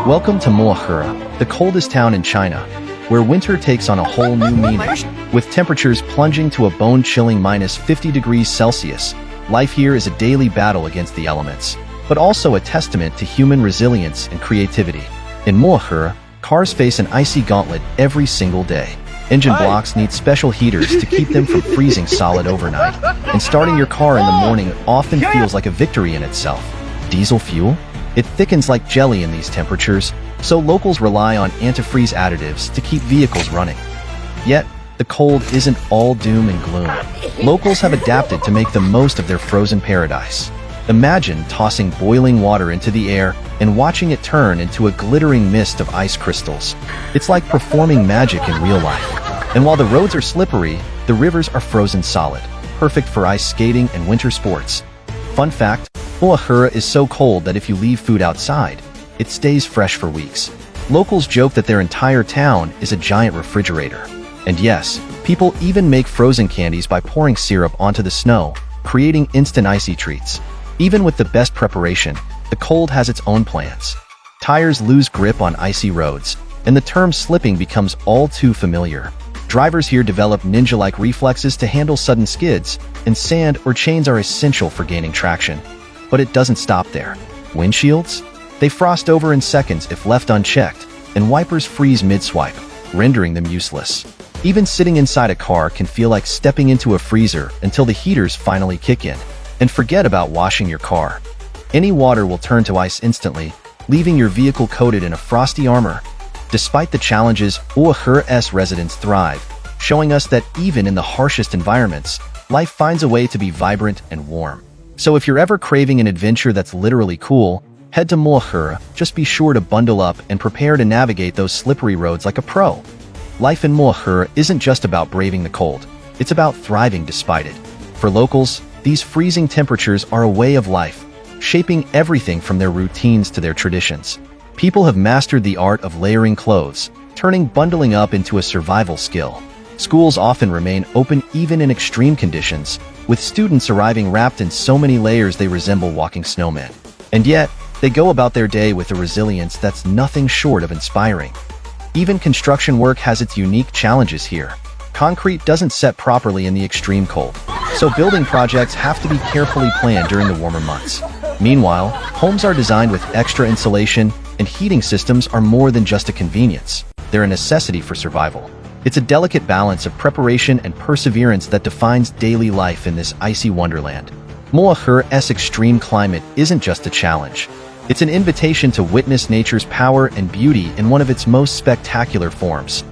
Welcome to Moahura, the coldest town in China, where winter takes on a whole new meaning. With temperatures plunging to a bone-chilling minus 50 degrees Celsius, life here is a daily battle against the elements, but also a testament to human resilience and creativity. In Moahura, cars face an icy gauntlet every single day. Engine blocks need special heaters to keep them from freezing solid overnight, and starting your car in the morning often feels like a victory in itself. Diesel fuel? It thickens like jelly in these temperatures, so locals rely on antifreeze additives to keep vehicles running. Yet, the cold isn't all doom and gloom. Locals have adapted to make the most of their frozen paradise. Imagine tossing boiling water into the air and watching it turn into a glittering mist of ice crystals. It's like performing magic in real life. And while the roads are slippery, the rivers are frozen solid, perfect for ice skating and winter sports. Fun fact, Moahura is so cold that if you leave food outside, it stays fresh for weeks. Locals joke that their entire town is a giant refrigerator. And yes, people even make frozen candies by pouring syrup onto the snow, creating instant icy treats. Even with the best preparation, the cold has its own plans. Tires lose grip on icy roads, and the term slipping becomes all too familiar. Drivers here develop ninja-like reflexes to handle sudden skids, and sand or chains are essential for gaining traction. But it doesn't stop there. Windshields? They frost over in seconds if left unchecked, and wipers freeze mid-swipe, rendering them useless. Even sitting inside a car can feel like stepping into a freezer until the heaters finally kick in. And forget about washing your car. Any water will turn to ice instantly, leaving your vehicle coated in a frosty armor. Despite the challenges, Moahura's residents thrive, showing us that even in the harshest environments, life finds a way to be vibrant and warm. So if you're ever craving an adventure that's literally cool, head to Moahura. Just be sure to bundle up and prepare to navigate those slippery roads like a pro. Life in Moahura isn't just about braving the cold, it's about thriving despite it. For locals, these freezing temperatures are a way of life, shaping everything from their routines to their traditions. People have mastered the art of layering clothes, turning bundling up into a survival skill. Schools often remain open even in extreme conditions, with students arriving wrapped in so many layers they resemble walking snowmen. And yet, they go about their day with a resilience that's nothing short of inspiring. Even construction work has its unique challenges here. Concrete doesn't set properly in the extreme cold, so building projects have to be carefully planned during the warmer months. Meanwhile, homes are designed with extra insulation, and heating systems are more than just a convenience. They're a necessity for survival. It's a delicate balance of preparation and perseverance that defines daily life in this icy wonderland. Moahura's extreme climate isn't just a challenge. It's an invitation to witness nature's power and beauty in one of its most spectacular forms.